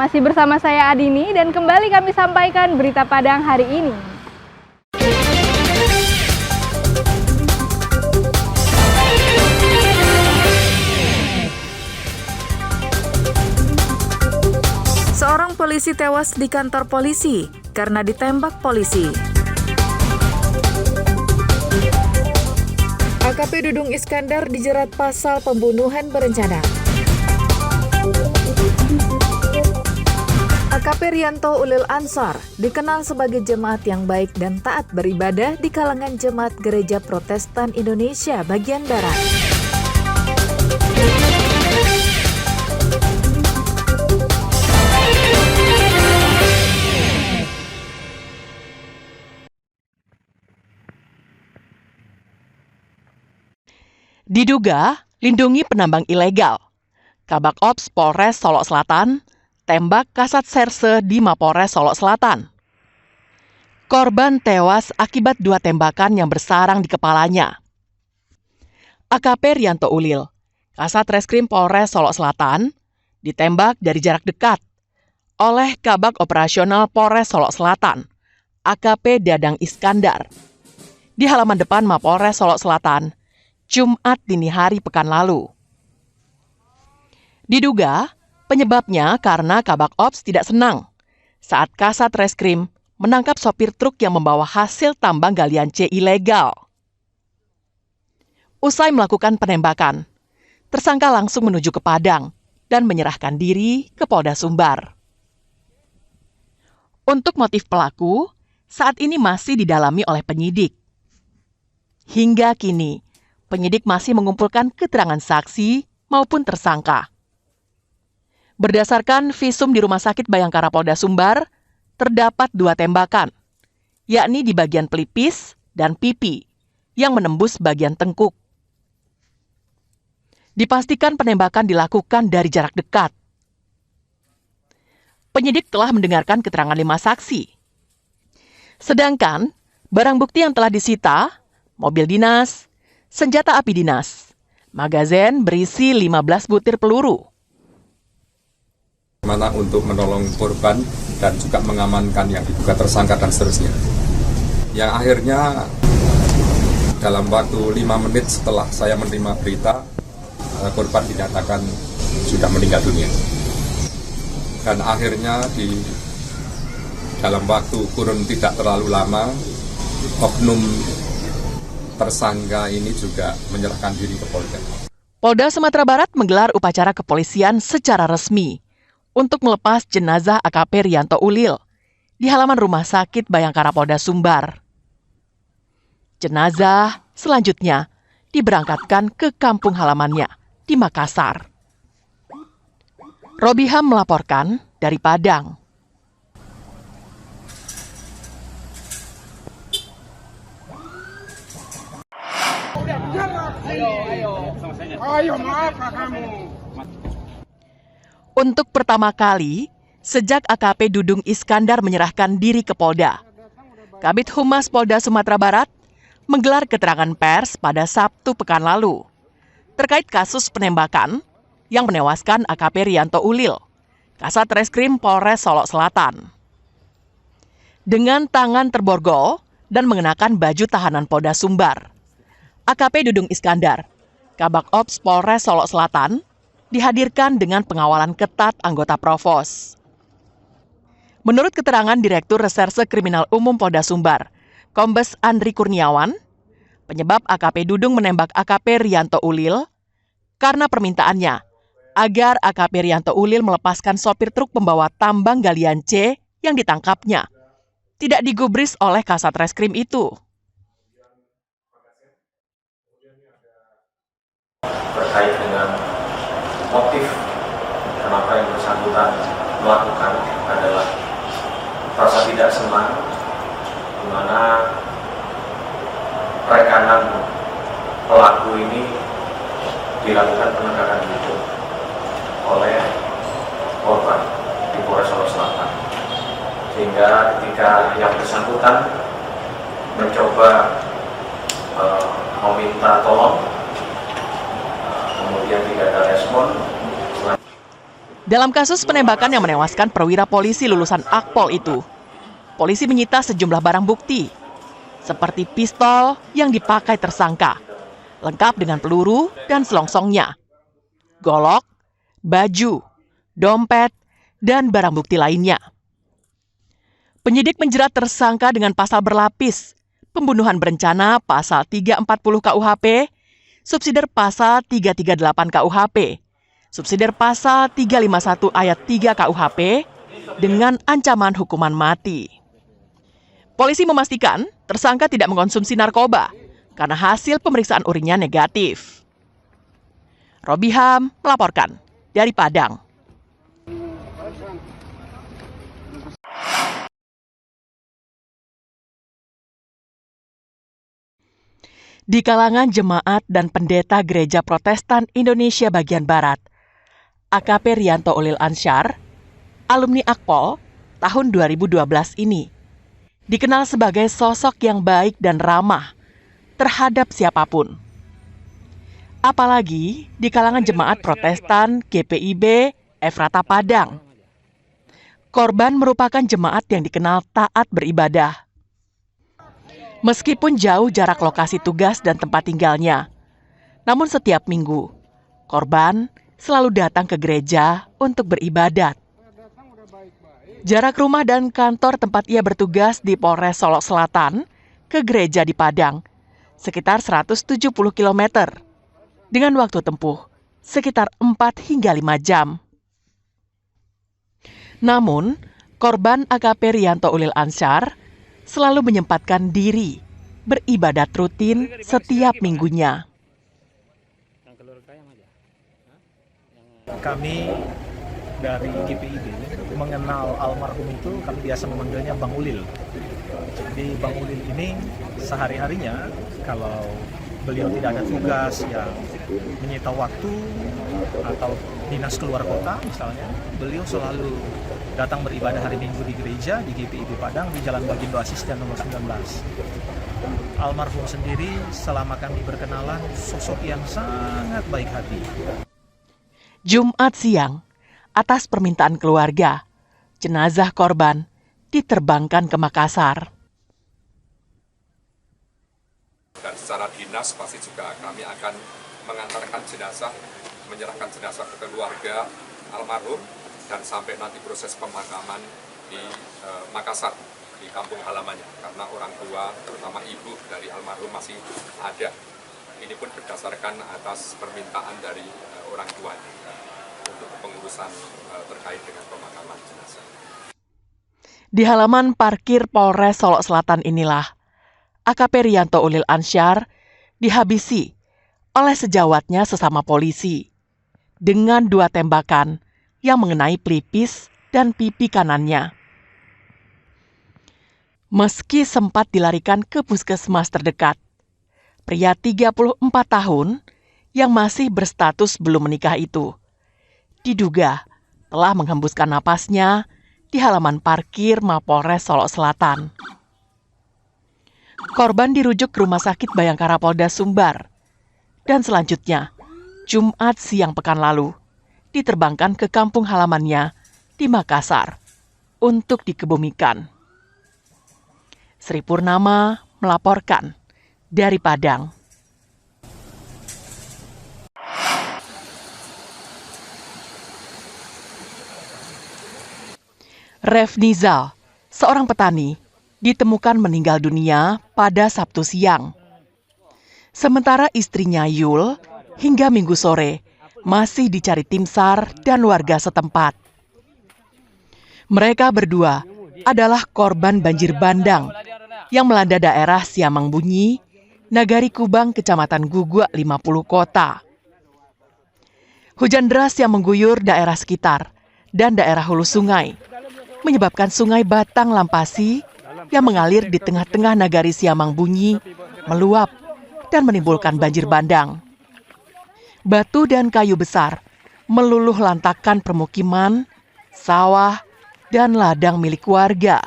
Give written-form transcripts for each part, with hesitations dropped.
Masih bersama saya Adini dan kembali kami sampaikan berita Padang hari ini. Seorang polisi tewas di kantor polisi karena ditembak polisi. AKP Dudung Iskandar dijerat pasal pembunuhan berencana. AKP Rianto Ulil Ansor dikenal sebagai jemaat yang baik dan taat beribadah di kalangan jemaat Gereja Protestan Indonesia bagian Barat. Diduga lindungi penambang ilegal. Kabak Ops Polres Solok Selatan tembak Kasat Serse di Mapolres Solok Selatan. Korban tewas akibat 2 tembakan yang bersarang di kepalanya. AKP Rianto Ulil, Kasat Reskrim Polres Solok Selatan, ditembak dari jarak dekat oleh Kabak Operasional Polres Solok Selatan, AKP Dadang Iskandar, di halaman depan Mapolres Solok Selatan, Jumat dini hari pekan lalu. Diduga penyebabnya karena Kabak Ops tidak senang saat Kasat Reskrim menangkap sopir truk yang membawa hasil tambang galian C ilegal. Usai melakukan penembakan, tersangka langsung menuju ke Padang dan menyerahkan diri ke Polda Sumbar. Untuk motif pelaku, saat ini masih didalami oleh penyidik. Hingga kini, penyidik masih mengumpulkan keterangan saksi maupun tersangka. Berdasarkan visum di Rumah Sakit Bayangkara Polda Sumbar, terdapat 2 tembakan, yakni di bagian pelipis dan pipi yang menembus bagian tengkuk. Dipastikan penembakan dilakukan dari jarak dekat. Penyidik telah mendengarkan keterangan 5 saksi. Sedangkan barang bukti yang telah disita, mobil dinas, senjata api dinas, magazin berisi 15 butir peluru. Mana untuk menolong korban dan juga mengamankan yang diduga tersangka dan seterusnya. Yang akhirnya dalam waktu 5 menit setelah saya menerima berita, korban dinyatakan sudah meninggal dunia. Dan akhirnya di dalam waktu kurun tidak terlalu lama, oknum tersangka ini juga menyerahkan diri ke Polda. Polda Sumatera Barat menggelar upacara kepolisian secara resmi untuk melepas jenazah AKP Rianto Ulil di halaman Rumah Sakit Bayangkara Polda Sumbar. Jenazah selanjutnya diberangkatkan ke kampung halamannya di Makassar. Robiham melaporkan dari Padang. Ayo, maaf kamu. Untuk pertama kali, sejak AKP Dudung Iskandar menyerahkan diri ke Polda, Kabid Humas Polda Sumatera Barat menggelar keterangan pers pada Sabtu pekan lalu terkait kasus penembakan yang menewaskan AKP Rianto Ulil, Kasat Reskrim Polres Solok Selatan. Dengan tangan terborgol dan mengenakan baju tahanan Polda Sumbar, AKP Dudung Iskandar, Kabak Ops Polres Solok Selatan, dihadirkan dengan pengawalan ketat anggota Provos. Menurut keterangan Direktur Reserse Kriminal Umum Polda Sumbar, Kombes Andri Kurniawan, penyebab AKP Dudung menembak AKP Rianto Ulil karena permintaannya agar AKP Rianto Ulil melepaskan sopir truk pembawa tambang galian C yang ditangkapnya tidak digubris oleh Kasat Reskrim itu. Terkait dengan motif kenapa yang bersangkutan melakukan adalah rasa tidak senang, di mana rekanan pelaku ini dilakukan penegakan hukum oleh korban di Polres Solok Selatan, sehingga ketika yang bersangkutan mencoba meminta tolong, kemudian tidak ada respon. Dalam kasus penembakan yang menewaskan perwira polisi lulusan Akpol itu, polisi menyita sejumlah barang bukti, seperti pistol yang dipakai tersangka, lengkap dengan peluru dan selongsongnya, golok, baju, dompet, dan barang bukti lainnya. Penyidik menjerat tersangka dengan pasal berlapis, pembunuhan berencana pasal 340 KUHP, subsidiar pasal 338 KUHP, subsidiar pasal 351 ayat 3 KUHP, dengan ancaman hukuman mati. Polisi memastikan tersangka tidak mengkonsumsi narkoba karena hasil pemeriksaan urinnya negatif. Robiham melaporkan dari Padang. Di kalangan jemaat dan pendeta Gereja Protestan Indonesia bagian Barat, AKP Rianto Ulil Ansyar, alumni Akpol tahun 2012 ini, dikenal sebagai sosok yang baik dan ramah terhadap siapapun. Apalagi di kalangan jemaat Protestan GPIB Efrata Padang. Korban merupakan jemaat yang dikenal taat beribadah. Meskipun jauh jarak lokasi tugas dan tempat tinggalnya, namun setiap minggu, korban selalu datang ke gereja untuk beribadat. Jarak rumah dan kantor tempat ia bertugas di Polres Solok Selatan ke gereja di Padang sekitar 170 km dengan waktu tempuh sekitar 4 hingga 5 jam. Namun, korban AKP Rianto Ulil Ansyar selalu menyempatkan diri beribadat rutin setiap minggunya. Kami dari GPIB mengenal almarhum itu, kami biasa memanggilnya Bang Ulil. Jadi Bang Ulil ini sehari-harinya kalau beliau tidak ada tugas yang menyita waktu atau dinas keluar kota misalnya, beliau selalu datang beribadah hari Minggu di gereja di GPIB Padang di Jalan Bagindo Asisten nomor 19. Almarhum sendiri selama kami berkenalan sosok yang sangat baik hati. Jumat siang, atas permintaan keluarga, jenazah korban diterbangkan ke Makassar. Dan secara dinas pasti juga kami akan mengantarkan jenazah, menyerahkan jenazah ke keluarga almarhum dan sampai nanti proses pemakaman di Makassar, di kampung halamannya. Karena orang tua, terutama ibu dari almarhum masih ada. Ini pun berdasarkan atas permintaan dari orang tuanya untuk pengurusan terkait dengan pemakaman jenazah. Di halaman parkir Polres Solok Selatan inilah, AKP Rianto Ulil Ansyar dihabisi oleh sejawatnya sesama polisi dengan 2 tembakan yang mengenai pelipis dan pipi kanannya. Meski sempat dilarikan ke puskesmas terdekat, pria 34 tahun yang masih berstatus belum menikah itu diduga telah menghembuskan napasnya di halaman parkir Mapolres Solok Selatan. Korban dirujuk ke Rumah Sakit Bayangkara Polda Sumbar dan selanjutnya Jumat siang pekan lalu diterbangkan ke kampung halamannya di Makassar untuk dikebumikan. Sri Purnama melaporkan dari Padang. Refnizal, seorang petani, ditemukan meninggal dunia pada Sabtu siang. Sementara istrinya Yul hingga Minggu sore masih dicari tim SAR dan warga setempat. Mereka berdua adalah korban banjir bandang yang melanda daerah Siamang Bunyi, Nagari Kubang, Kecamatan Gugua, 50 kota. Hujan deras yang mengguyur daerah sekitar dan daerah hulu sungai menyebabkan Sungai Batang Lampasi yang mengalir di tengah-tengah Nagari Siamang Bunyi meluap dan menimbulkan banjir bandang. Batu dan kayu besar meluluh lantakkan permukiman, sawah, dan ladang milik warga.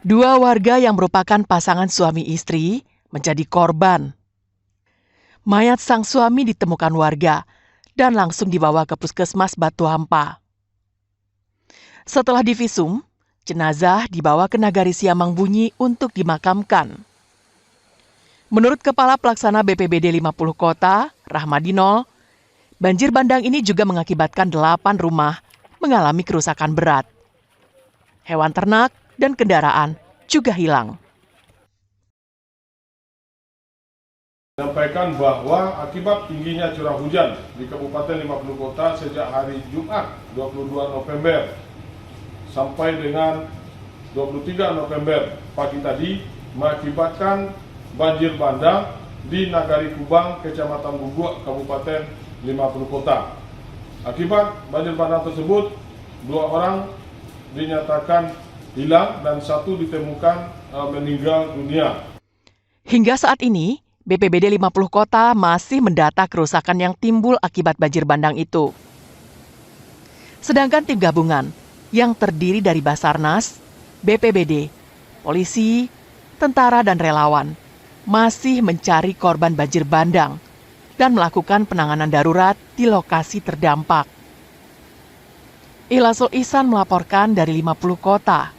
2 warga yang merupakan pasangan suami istri menjadi korban. Mayat sang suami ditemukan warga dan langsung dibawa ke Puskesmas Batu Hampa. Setelah divisum, jenazah dibawa ke Nagari Siamang Bunyi untuk dimakamkan. Menurut Kepala Pelaksana BPBD 50 Kota, Rahmadinol, banjir bandang ini juga mengakibatkan 8 rumah mengalami kerusakan berat. Hewan ternak dan kendaraan juga hilang. Menyampaikan bahwa akibat tingginya curah hujan di Kabupaten 50 Kota sejak hari Jumat 22 November sampai dengan 23 November pagi tadi mengakibatkan banjir bandang di Nagari Kubang, Kecamatan Guguk, Kabupaten 50 Kota. Akibat banjir bandang tersebut, 2 orang dinyatakan hilang dan 1 ditemukan meninggal dunia. Hingga saat ini, BPBD 50 Kota masih mendata kerusakan yang timbul akibat banjir bandang itu. Sedangkan tim gabungan yang terdiri dari Basarnas, BPBD, polisi, tentara, dan relawan masih mencari korban banjir bandang dan melakukan penanganan darurat di lokasi terdampak. Ilasul Ihsan melaporkan dari 50 Kota.